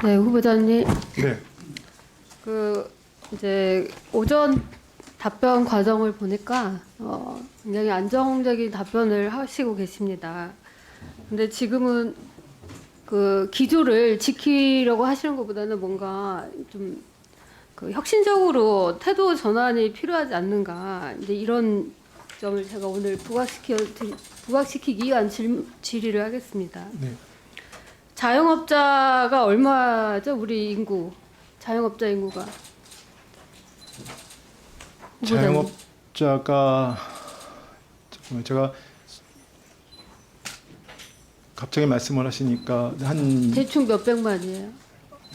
네, 후보자님. 네. 이제 오전 답변 과정을 보니까 굉장히 안정적인 답변을 하시고 계십니다. 근데 지금은 그 기조를 지키려고 하시는 것보다는 뭔가 좀 그 혁신적으로 태도 전환이 필요하지 않는가, 이제 이런 점을 제가 오늘 부각시키기 위한 질의를 하겠습니다. 네. 자영업자가 얼마죠? 우리 인구, 자영업자 인구가. 자영업자가 잠깐만, 제가 갑자기 말씀을 하시니까 한 대충 몇백만이에요.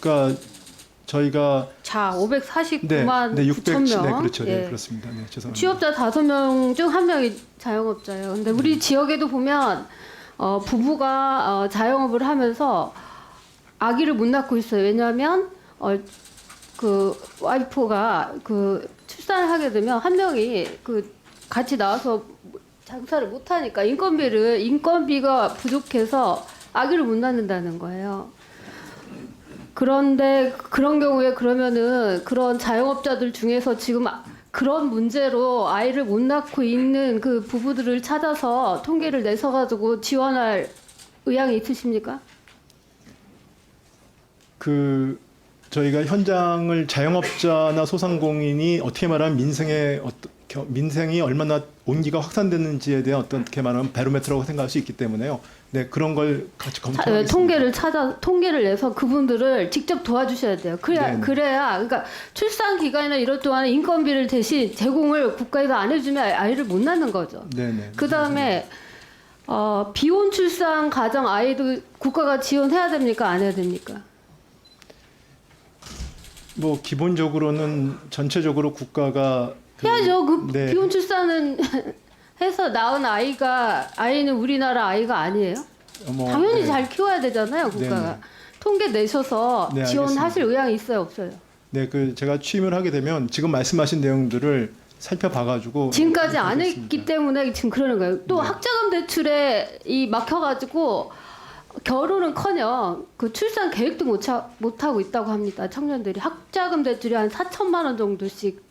그러니까 저희가 자, 549만 네, 600, 9천 명. 네, 그렇죠. 예. 네, 그렇습니다. 네, 죄송합니다. 취업자 5명 중 1명이 자영업자예요. 근데 우리 지역에도 보면 부부가 자영업을 하면서 아기를 못 낳고 있어요. 왜냐하면 그 와이프가 그 출산을 하게 되면 한 명이 그 같이 나와서 장사를 못 하니까 인건비가 부족해서 아기를 못 낳는다는 거예요. 그런데 그런 경우에 그러면은 그런 자영업자들 중에서 지금 그런 문제로 아이를 못 낳고 있는 그 부부들을 찾아서 통계를 내서 가지고 지원할 의향이 있으십니까? 저희가 현장을 자영업자나 소상공인이 어떻게 말하면 민생이 얼마나 온기가 확산됐는지에 대한 어떻게 말하면 바로메트라고 생각할 수 있기 때문에요. 네, 그런 걸 같이 검토하겠습니다. 통계를 내서 그분들을 직접 도와주셔야 돼요. 네네. 그래야 그러니까 출산 기간이나 이럴 동안 인건비를 대신 제공을 국가에서 안 해주면 아이를 못 낳는 거죠. 네네. 그 다음에 비혼 출산 가정 아이도 국가가 지원해야 됩니까? 안 해야 됩니까? 뭐 기본적으로는 전체적으로 국가가 해야죠. 네. 비혼 출산은 해서 낳은 아이는 우리나라 아이가 아니에요? 당연히 네. 잘 키워야 되잖아요, 국가가. 네네. 통계 내셔서 네, 지원하실 알겠습니다. 의향이 있어요, 없어요? 네, 제가 취임을 하게 되면 지금 말씀하신 내용들을 살펴봐가지고 지금까지 안 하겠습니다. 했기 때문에 지금 그러는 거예요. 또 네. 학자금 대출에 막혀가지고 결혼은커녕 그 출산 계획도 못 하고 있다고 합니다. 청년들이 학자금 대출이 한 4천만 원 정도씩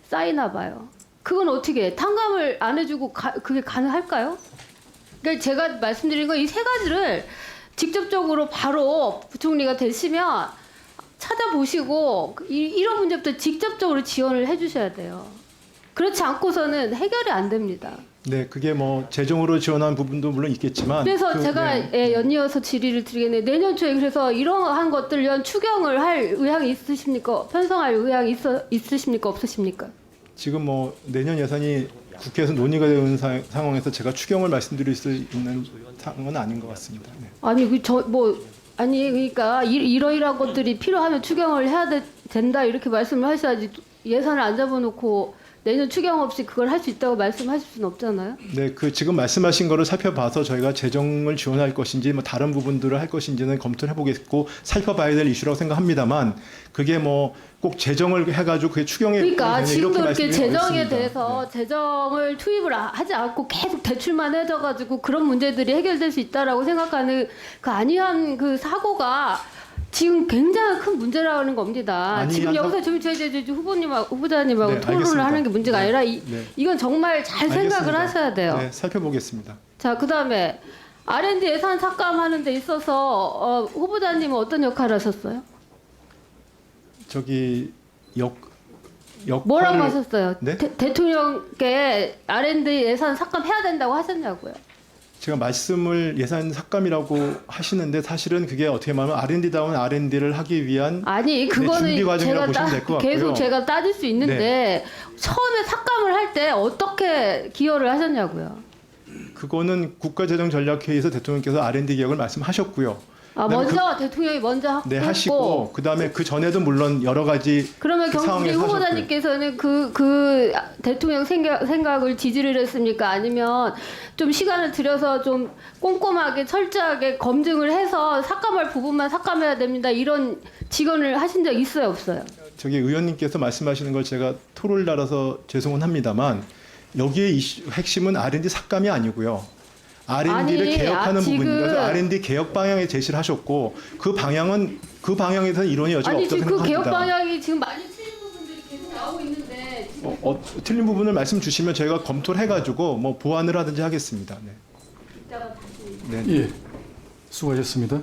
쌓이나 봐요. 그건 어떻게 해? 탕감을 안 해주고 그게 가능할까요? 그러니까 제가 말씀드린 건 이 세 가지를 직접적으로 바로 부총리가 되시면 찾아보시고 이런 문제부터 직접적으로 지원을 해주셔야 돼요. 그렇지 않고서는 해결이 안 됩니다. 네, 그게 뭐 재정으로 지원한 부분도 물론 있겠지만 그래서 제가 연이어서 질의를 드리겠는데 내년 초에 그래서 이러한 것들 위한 추경을 할 의향이 있으십니까? 편성할 의향이 있으십니까? 없으십니까? 지금 뭐 내년 예산이 국회에서 논의가 되는 상황에서 제가 추경을 말씀드릴 수 있는 상황은 아닌 것 같습니다. 네. 아니 그러니까 이러이러한 것들이 필요하면 추경을 해야 된다 이렇게 말씀을 하셔야지 예산을 안 잡아놓고 내년 추경 없이 그걸 할 수 있다고 말씀하실 수는 없잖아요. 네, 지금 말씀하신 거를 살펴봐서 저희가 재정을 지원할 것인지 뭐 다른 부분들을 할 것인지는 검토를 해보겠고 살펴봐야 될 이슈라고 생각합니다만 그게 뭐 꼭 재정을 해가지고 그게 추경에 그러니까 지금도 이렇게 재정에 어렵습니다. 대해서 재정을 투입을 하지 않고 계속 대출만 해져가지고 그런 문제들이 해결될 수 있다라고 생각하는 그 안이한 그 사고가 지금 굉장히 큰 문제라는 겁니다. 지금 여기서 좀 후보자님하고 네, 토론을 알겠습니다. 하는 게 문제가 네, 아니라 네. 이건 정말 잘 생각을 알겠습니다. 하셔야 돼요. 네, 살펴보겠습니다. 자, 그다음에 R&D 예산 삭감하는 데 있어서 후보자님은 어떤 역할을 하셨어요? 역할을 뭐라고 하셨어요? 네? 대통령께 R&D 예산 삭감해야 된다고 하셨냐고요? 제가 말씀을 예산 삭감이라고 하시는데 사실은 그게 어떻게 말하면 R&D다운 R&D를 하기 위한 아니 그거는 준비 과정이라고 제가 보시면 될 것 같고요. 계속 제가 따질 수 있는데 처음에 삭감을 할 때 어떻게 기여를 하셨냐고요? 그거는 국가재정전략회의에서 대통령께서 R&D 개혁을 말씀하셨고요. 먼저 대통령이 먼저 네, 했고 하시고 그다음에 그 전에도 물론 여러 가지 그러면 우리 상황에서 후보자님께서는 그 대통령 생각을 지지를 했습니까? 아니면 좀 시간을 들여서 좀 꼼꼼하게 철저하게 검증을 해서 삭감할 부분만 삭감해야 됩니다. 이런 직언을 하신 적 있어요, 없어요? 저기 의원님께서 말씀하시는 걸 제가 토를 달아서 죄송은 합니다만 여기에 핵심은 R&D 삭감이 아니고요. R&D를 아니, 개혁하는 지금- 부분입니다. 그래서 R&D 개혁 방향에 제시를 하셨고 그 방향에서는 이론의 여지가 아니 없다고 지금 그 생각합니다. 개혁 방향이 지금 많이 틀린 부분들이 계속 나오고 있는데 지금 틀린 부분을 말씀 주시면 저희가 검토를 해가지고 뭐 보완을 하든지 하겠습니다. 네. 이따가 다시 네. 예, 수고하셨습니다.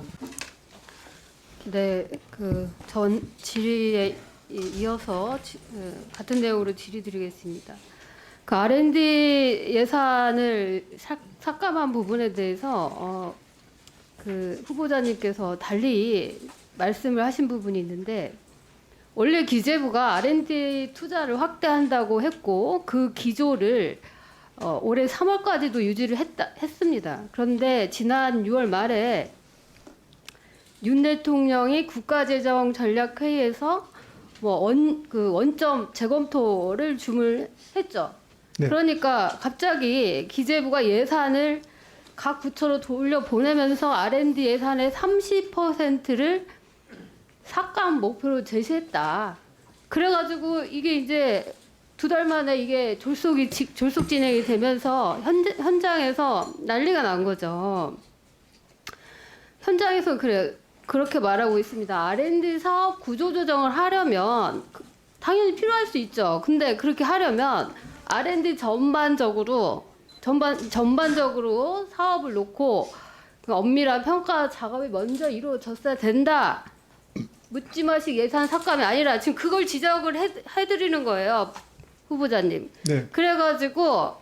네, 그 전 질의에 이어서 같은 내용으로 질의드리겠습니다. 그 R&D 예산을 삭감한 부분에 대해서 그 후보자님께서 달리 말씀을 하신 부분이 있는데 원래 기재부가 R&D 투자를 확대한다고 했고 그 기조를 올해 3월까지도 유지를 했습니다. 그런데 지난 6월 말에 윤 대통령이 국가재정전략회의에서 원점 재검토를 주문했죠. 네. 그러니까 갑자기 기재부가 예산을 각 부처로 돌려 보내면서 R&D 예산의 30%를 삭감 목표로 제시했다. 그래가지고 이게 이제 2달 만에 이게 졸속 진행이 되면서 현장에서 난리가 난 거죠. 현장에서 그렇게 말하고 있습니다. R&D 사업 구조 조정을 하려면 당연히 필요할 수 있죠. 근데 그렇게 하려면 R&D 전반적으로 사업을 놓고 그 엄밀한 평가 작업이 먼저 이루어졌어야 된다. 묻지마식 예산 삭감이 아니라 지금 그걸 지적을 해드리는 거예요, 후보자님. 네. 그래가지고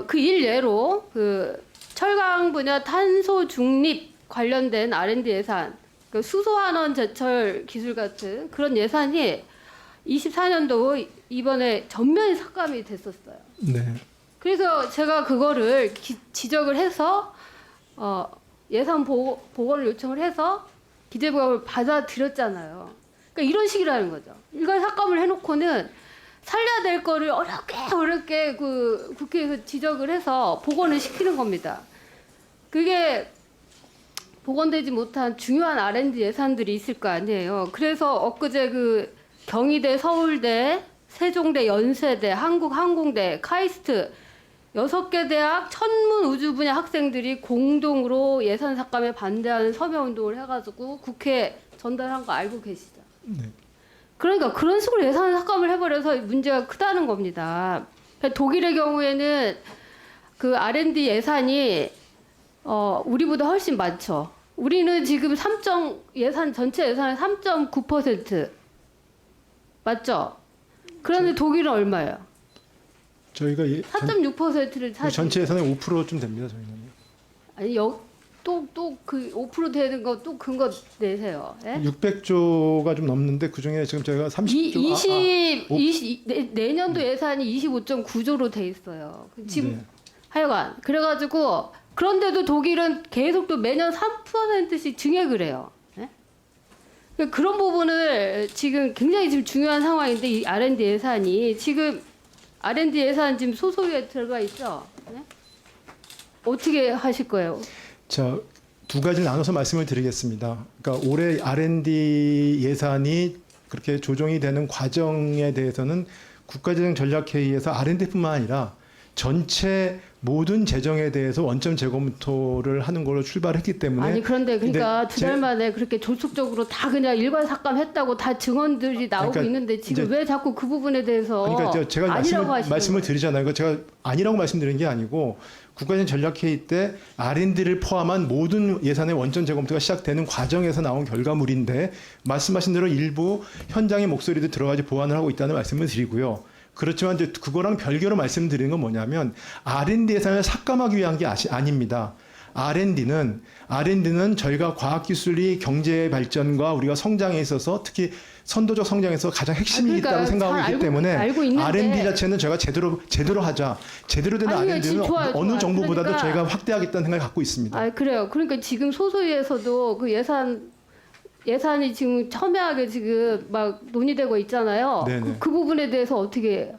그 일례로 그 철강 분야 탄소 중립 관련된 R&D 예산, 그 수소환원 제철 기술 같은 그런 예산이 24년도 이번에 전면이 삭감이 됐었어요. 네. 그래서 제가 그거를 지적을 해서 예산 보고를 요청을 해서 기재부가 그걸 받아들였잖아요. 그러니까 이런 식이라는 거죠. 일괄 삭감을 해놓고는 살려야 될 거를 어렵게 그 국회에서 지적을 해서 복원을 시키는 겁니다. 그게 복원되지 못한 중요한 R&D 예산들이 있을 거 아니에요. 그래서 엊그제 그 경희대, 서울대, 세종대, 연세대, 한국항공대, 카이스트 6개 대학 천문 우주 분야 학생들이 공동으로 예산 삭감에 반대하는 서명 운동을 해가지고 국회에 전달한 거 알고 계시죠? 네. 그러니까 그런 식으로 예산 삭감을 해버려서 문제가 크다는 겁니다. 독일의 경우에는 그 R&D 예산이 우리보다 훨씬 많죠. 우리는 지금 전체 예산의 3.9% 맞죠? 그런데 독일은 얼마예요? 저희가 4.6%를 차지. 전체 예산의 5%좀 됩니다. 저희는. 아니 또그 5% 되는 거 또 근거 내세요. 예? 600조가 좀 넘는데 그 중에 지금 저희가 30조. 내년도 예산이 25.9조로 돼 있어요. 지금 네. 하여간 그래가지고 그런데도 독일은 계속 또 매년 3%씩 증액을 해요. 예? 그러니까 그런 부분을 지금 굉장히 지금 중요한 상황인데 이 R&D 예산이 지금 R&D 예산 지금 소소위에 들어가 있죠. 예? 어떻게 하실 거예요? 자, 두 가지 나눠서 말씀을 드리겠습니다. 그러니까 올해 R&D 예산이 그렇게 조정이 되는 과정에 대해서는 국가재정전략회의에서 R&D뿐만 아니라 전체 모든 재정에 대해서 원점 재검토를 하는 걸로 출발했기 때문에 아니 그런데 그러니까 근데 2달 만에 그렇게 졸속적으로 다 그냥 일괄 삭감했다고 다 증언들이 나오고 그러니까 있는데 지금 이제- 왜 자꾸 그 부분에 대해서 그러니까 제가 아니라고 하시는 말씀을 거예요? 드리잖아요. 그 제가 아니라고 말씀드린 게 아니고 국가재정 전략회의 때 R&D를 포함한 모든 예산의 원점 재검토가 시작되는 과정에서 나온 결과물인데 말씀하신 대로 일부 현장의 목소리도 들어가지 보완을 하고 있다는 말씀을 드리고요. 그렇지만 이제 그거랑 별개로 말씀드리는 건 뭐냐면 R&D 예산을 삭감하기 위한 게 아닙니다. R&D는 저희가 과학기술이 경제 발전과 우리가 성장에 있어서 특히 선도적 성장에서 가장 핵심이 그러니까 있다고 생각하고 잘 있기 때문에 알고 있는데 R&D 자체는 저희가 제대로 하자. 제대로 되는 아니, R&D는 좋아요, 어느 좋아요. 정부보다도 그러니까- 저희가 확대하겠다는 생각을 갖고 있습니다. 아 그래요. 그러니까 지금 소소위에서도 그 예산이 지금 첨예하게 지금 막 논의되고 있잖아요. 네네. 그 부분에 대해서 어떻게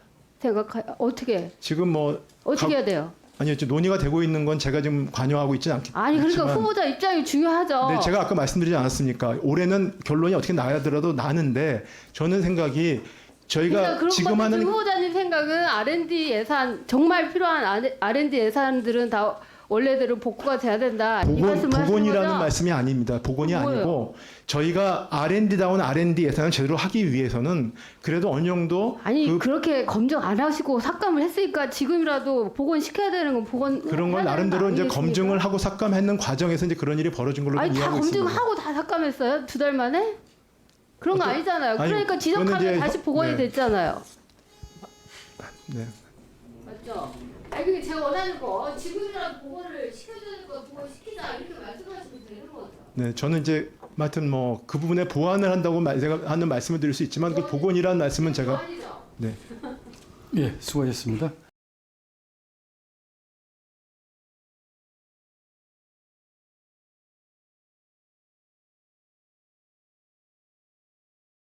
지금 뭐 해야 돼요? 아니요, 지금 논의가 되고 있는 건 제가 지금 관여하고 있지 않겠지만 아니 그러니까 후보자 입장이 중요하죠. 네, 제가 아까 말씀드리지 않았습니까? 올해는 결론이 어떻게 나더라도 나는데 저는 생각이 저희가 그러니까 그런 지금 것도 하는 후보자님 생각은 R&D 예산 정말 필요한 R&D 예산들은 다 원래대로 복구가 돼야 된다. 이 말씀을 하시는 복원이라는 거죠? 말씀이 아닙니다. 복원이 뭐예요? 아니고 저희가 R&D다운 R&D 예산을 제대로 하기 위해서는 그래도 어느 정도 아니 그렇게 검증 안 하시고 삭감을 했으니까 지금이라도 복원시켜야 되는 건 복원 그런 건 나름대로 이제 검증을 하고 삭감했는 과정에서 이제 그런 일이 벌어진 걸로 아니 다 이해하고 있습니다. 검증하고 다 삭감했어요? 2달 만에? 그런 거 어떤- 아니잖아요. 아니, 그러니까 그거는 지적하면 이제 다시 복원이 네. 됐잖아요. 네. 맞죠? 아니 그게 제가 원하는 거 지금이라도 복원을 시켜줘야 될 거 복원시키자 이렇게 말씀하시면 되는 거죠. 네, 저는 이제 하여튼 뭐 그 부분에 보완을 한다고 제가 하는 말씀을 드릴 수 있지만 그 복원이라는 말씀은 제가 아니죠? 네. 예, 수고하셨습니다.